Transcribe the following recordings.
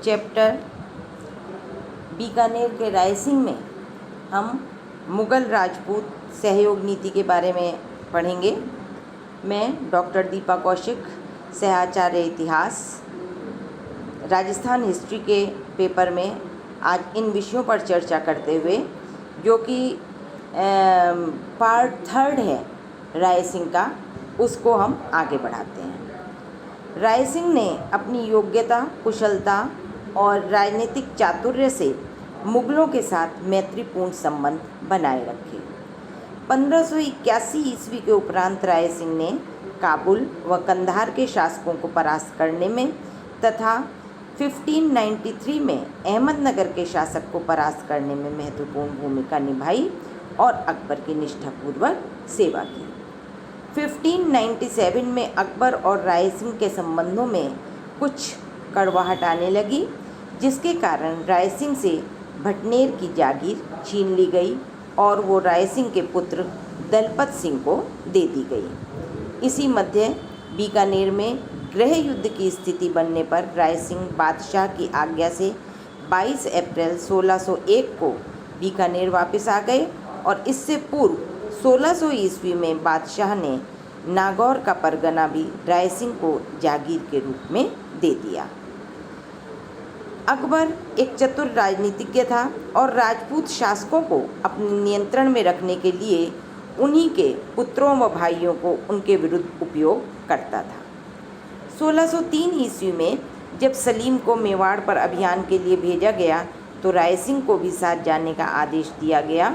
Chapter Bikaner के रायसिंह में हम मुग़ल राजपूत सहयोग नीति के बारे में पढ़ेंगे। मैं डॉक्टर दीपा कौशिक, सहआचार्य इतिहास, राजस्थान हिस्ट्री के पेपर में आज इन विषयों पर चर्चा करते हुए, जो कि पार्ट 3 है रायसिंह का, उसको हम आगे बढ़ाते हैं। रायसिंह ने अपनी योग्यता, कुशलता और राजनीतिक चातुर्य से मुग़लों के साथ मैत्रीपूर्ण संबंध बनाए रखे। 1581 ईस्वी के उपरांत रायसिंह ने काबुल व कंधार के शासकों को परास्त करने में तथा 1593 में अहमदनगर के शासक को परास्त करने में महत्वपूर्ण भूमिका निभाई और अकबर की निष्ठापूर्वक सेवा की। 1597 में अकबर और रायसिंह के संबंधों में कुछ कड़वाहट आने लगी, जिसके कारण रायसिंह से भटनेर की जागीर छीन ली गई और वो रायसिंह के पुत्र दलपत सिंह को दे दी गई। इसी मध्य बीकानेर में गृह युद्ध की स्थिति बनने पर रायसिंह बादशाह की आज्ञा से 22 अप्रैल 1601 को बीकानेर वापस आ गए और इससे पूर्व 1600 ईस्वी में बादशाह ने नागौर का परगना भी रायसिंह को जागीर के रूप में दे दिया। अकबर एक चतुर राजनीतिज्ञ था और राजपूत शासकों को अपने नियंत्रण में रखने के लिए उन्हीं के पुत्रों व भाइयों को उनके विरुद्ध उपयोग करता था। 1603 ईस्वी में जब सलीम को मेवाड़ पर अभियान के लिए भेजा गया तो रायसिंह को भी साथ जाने का आदेश दिया गया।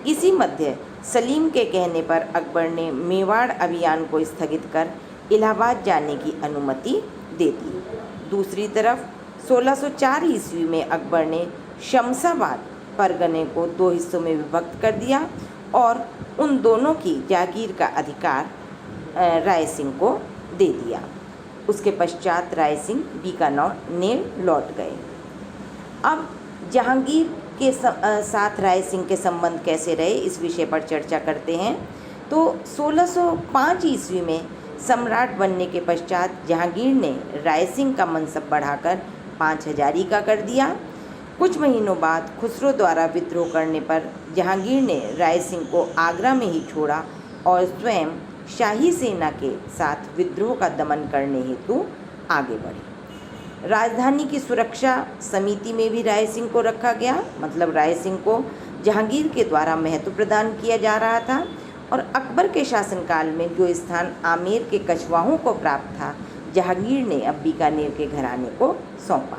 इसी मध्य सलीम के कहने पर अकबर ने मेवाड़ अभियान को स्थगित कर इलाहाबाद जाने की अनुमति दे दी। दूसरी तरफ 1604 ईस्वी में अकबर ने शमशाबाद परगने को 2 हिस्सों में विभक्त कर दिया और उन दोनों की जागीर का अधिकार रायसिंह को दे दिया। उसके पश्चात रायसिंह बीकानेर लौट गए। अब जहांगीर के साथ रायसिंह के संबंध कैसे रहे, इस विषय पर चर्चा करते हैं। तो 1605 ईस्वी में सम्राट बनने के पश्चात जहांगीर ने रायसिंह का मनसब बढ़ाकर 5000 का कर दिया। कुछ महीनों बाद खुसरो द्वारा विद्रोह करने पर जहांगीर ने रायसिंह को आगरा में ही छोड़ा और स्वयं शाही सेना के साथ विद्रोह का दमन करने हेतु आगे बढ़े। राजधानी की सुरक्षा समिति में भी रायसिंह को रखा गया, मतलब रायसिंह को जहांगीर के द्वारा महत्व प्रदान किया जा रहा था और अकबर के शासनकाल में जो स्थान आमेर के कछवाहों को प्राप्त था, जहांगीर ने अब बीकानेर के घराने को सौंपा।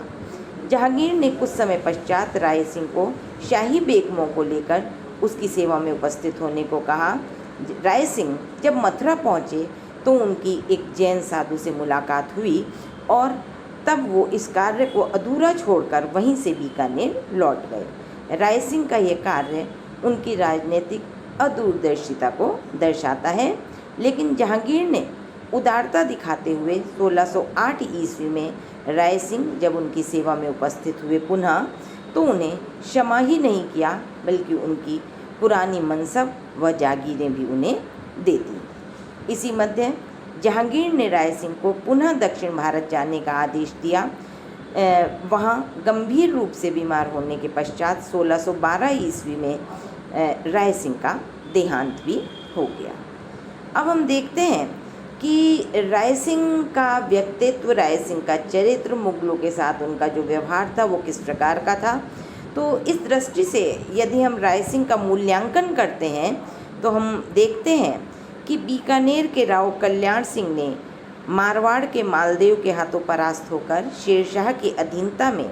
जहांगीर ने कुछ समय पश्चात रायसिंह को शाही बेगमों को लेकर उसकी सेवा में उपस्थित होने को कहा। रायसिंह जब मथुरा पहुँचे तो उनकी एक जैन साधु से मुलाकात हुई और तब वो इस कार्य को अधूरा छोड़कर वहीं से बीकानेर लौट गए। रायसिंह का यह कार्य उनकी राजनीतिक अदूरदर्शिता को दर्शाता है, लेकिन जहांगीर ने उदारता दिखाते हुए 1608 ईस्वी में रायसिंह जब उनकी सेवा में उपस्थित हुए पुनः, तो उन्हें क्षमा ही नहीं किया बल्कि उनकी पुरानी मनसब व जागीरें भी उन्हें दे दी। इसी मध्य जहांगीर ने रायसिंह को पुनः दक्षिण भारत जाने का आदेश दिया। वहाँ गंभीर रूप से बीमार होने के पश्चात 1612 ईस्वी में रायसिंह का देहांत भी हो गया। अब हम देखते हैं कि रायसिंह का व्यक्तित्व, रायसिंह का चरित्र, मुग़लों के साथ उनका जो व्यवहार था वो किस प्रकार का था। तो इस दृष्टि से यदि हम रायसिंह का मूल्यांकन करते हैं तो हम देखते हैं कि बीकानेर के राव कल्याण सिंह ने मारवाड़ के मालदेव के हाथों परास्त होकर शेरशाह की अधीनता में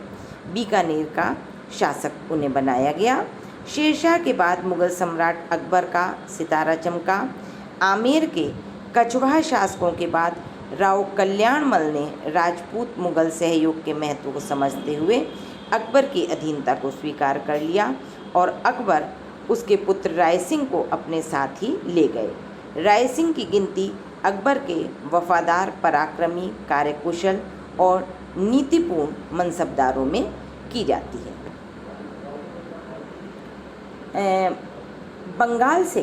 बीकानेर का शासक उन्हें बनाया गया। शेरशाह के बाद मुग़ल सम्राट अकबर का सितारा चमका। आमेर के कछवाहा शासकों के बाद राव कल्याणमल ने राजपूत मुग़ल सहयोग के महत्व को समझते हुए अकबर की अधीनता को स्वीकार कर लिया और अकबर उसके पुत्र रायसिंह को अपने साथ ही ले गए। रायसिंह की गिनती अकबर के वफादार, पराक्रमी, कार्यकुशल और नीतिपूर्ण मनसबदारों में की जाती है। बंगाल से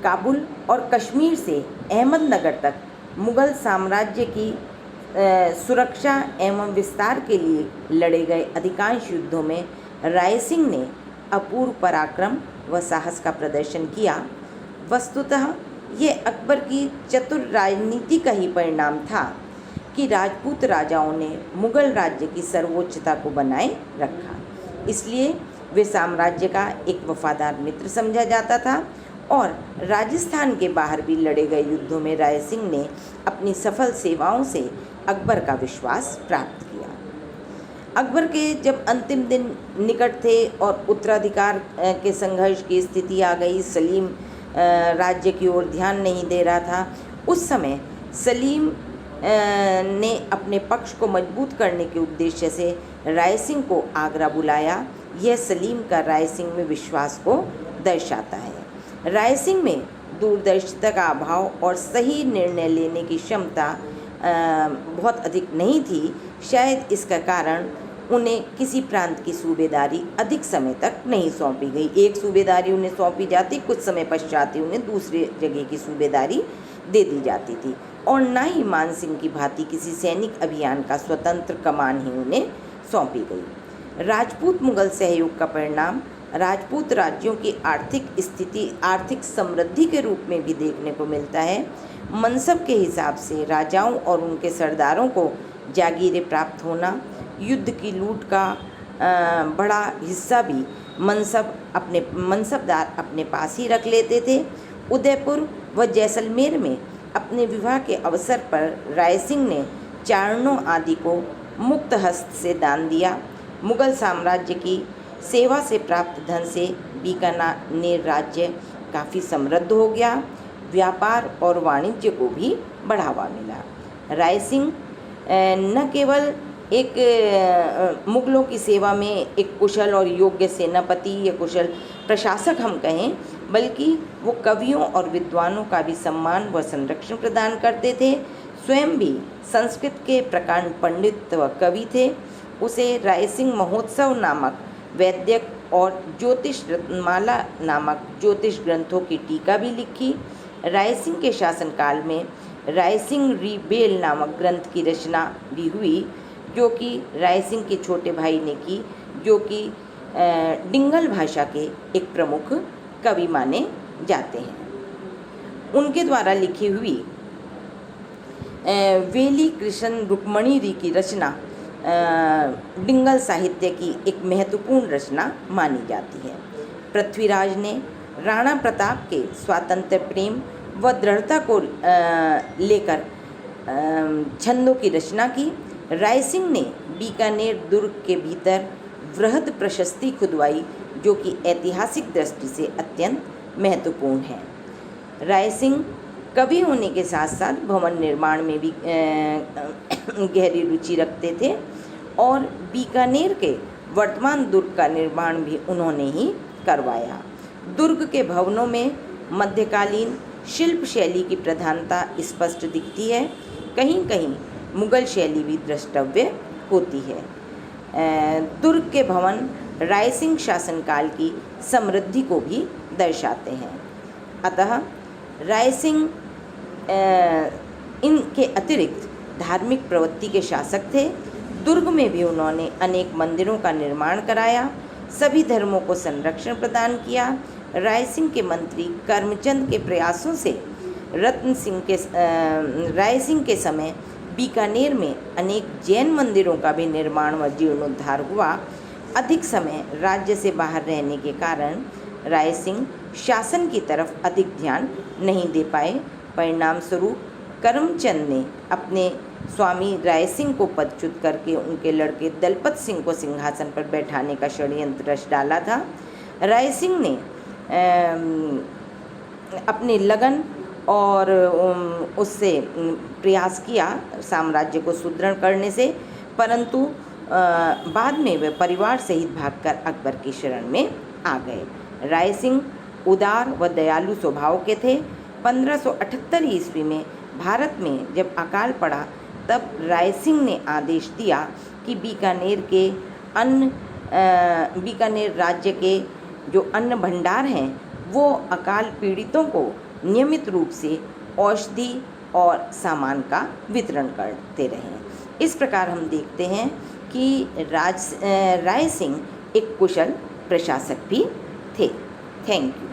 काबुल और कश्मीर से अहमदनगर तक मुग़ल साम्राज्य की सुरक्षा एवं विस्तार के लिए लड़े गए अधिकांश युद्धों में राय सिंह ने अपूर्व पराक्रम व साहस का प्रदर्शन किया। वस्तुतः ये अकबर की चतुर राजनीति का ही परिणाम था कि राजपूत राजाओं ने मुगल राज्य की सर्वोच्चता को बनाए रखा। इसलिए वे साम्राज्य का एक वफादार मित्र समझा जाता था और राजस्थान के बाहर भी लड़े गए युद्धों में राय सिंह ने अपनी सफल सेवाओं से अकबर का विश्वास प्राप्त किया। अकबर के जब अंतिम दिन निकट थे और उत्तराधिकार के संघर्ष की स्थिति आ गई, सलीम राज्य की ओर ध्यान नहीं दे रहा था, उस समय सलीम ने अपने पक्ष को मजबूत करने के उद्देश्य से राय सिंह को आगरा बुलाया। यह सलीम का राय सिंह में विश्वास को दर्शाता है। राय सिंह में दूरदर्शिता का अभाव और सही निर्णय लेने की क्षमता बहुत अधिक नहीं थी। शायद इसका कारण उन्हें किसी प्रांत की सूबेदारी अधिक समय तक नहीं सौंपी गई। एक सूबेदारी उन्हें सौंपी जाती, कुछ समय पश्चात ही उन्हें दूसरे जगह की सूबेदारी दे दी जाती थी और न ही मान सिंह की भांति किसी सैनिक अभियान का स्वतंत्र कमान ही उन्हें सौंपी गई। राजपूत मुगल सहयोग का परिणाम राजपूत राज्यों की आर्थिक समृद्धि के रूप में भी देखने को मिलता है। मनसब के हिसाब से राजाओं और उनके सरदारों को जागीरें प्राप्त होना, युद्ध की लूट का बड़ा हिस्सा भी मनसबदार अपने पास ही रख लेते थे। उदयपुर व जैसलमेर में अपने विवाह के अवसर पर राय सिंह ने चारणों आदि को मुक्त हस्त से दान दिया। मुगल साम्राज्य की सेवा से प्राप्त धन से बीकानेर राज्य काफ़ी समृद्ध हो गया। व्यापार और वाणिज्य को भी बढ़ावा मिला। राय सिंह न केवल एक मुगलों की सेवा में एक कुशल और योग्य सेनापति या कुशल प्रशासक हम कहें, बल्कि वो कवियों और विद्वानों का भी सम्मान व संरक्षण प्रदान करते थे। स्वयं भी संस्कृत के प्रकांड पंडित व कवि थे। उसे राय सिंह महोत्सव नामक वैद्यक और ज्योतिष रत्नमाला नामक ज्योतिष ग्रंथों की टीका भी लिखी। राय सिंह के शासनकाल में राय सिंह रीबेल नामक ग्रंथ की रचना भी हुई, जो कि राय सिंह के छोटे भाई ने की, जो कि डिंगल भाषा के एक प्रमुख कवि माने जाते हैं। उनके द्वारा लिखी हुई वेली कृष्ण रुक्मणी री की रचना डिंगल साहित्य की एक महत्वपूर्ण रचना मानी जाती है। पृथ्वीराज ने राणा प्रताप के स्वातंत्र्य प्रेम व दृढ़ता को लेकर छंदों की रचना की। राय सिंह ने बीकानेर दुर्ग के भीतर वृहद प्रशस्ति खुदवाई, जो कि ऐतिहासिक दृष्टि से अत्यंत महत्वपूर्ण है। राय सिंह कवि होने के साथ साथ भवन निर्माण में भी गहरी रुचि रखते थे और बीकानेर के वर्तमान दुर्ग का निर्माण भी उन्होंने ही करवाया। दुर्ग के भवनों में मध्यकालीन शिल्प शैली की प्रधानता स्पष्ट दिखती है। कहीं कहीं मुगल शैली भी द्रष्टव्य होती है। दुर्ग के भवन राय सिंह शासनकाल की समृद्धि को भी दर्शाते हैं। अतः राय सिंह इनके अतिरिक्त धार्मिक प्रवृत्ति के शासक थे। दुर्ग में भी उन्होंने अनेक मंदिरों का निर्माण कराया, सभी धर्मों को संरक्षण प्रदान किया। राय सिंह के मंत्री करमचंद के प्रयासों से राय सिंह के समय बीकानेर में अनेक जैन मंदिरों का भी निर्माण व जीर्णोद्धार हुआ। अधिक समय राज्य से बाहर रहने के कारण राय सिंह शासन की तरफ अधिक ध्यान नहीं दे पाए। परिणाम स्वरूप करमचंद ने अपने स्वामी राय सिंह को पदच्युत करके उनके लड़के दलपत सिंह को सिंहासन पर बैठाने का षड्यंत्र रच डाला था। राय सिंह ने अपने लगन और उससे प्रयास किया साम्राज्य को सुदृढ़ करने से, परंतु बाद में वे परिवार सहित भागकर अकबर की शरण में आ गए। राय सिंह उदार व दयालु स्वभाव के थे। 1578 ईस्वी में भारत में जब अकाल पड़ा, तब राय सिंह ने आदेश दिया कि बीकानेर राज्य के जो अन्न भंडार हैं वो अकाल पीड़ितों को नियमित रूप से औषधि और सामान का वितरण करते रहें। इस प्रकार हम देखते हैं कि राय सिंह एक कुशल प्रशासक भी थे। Thank you.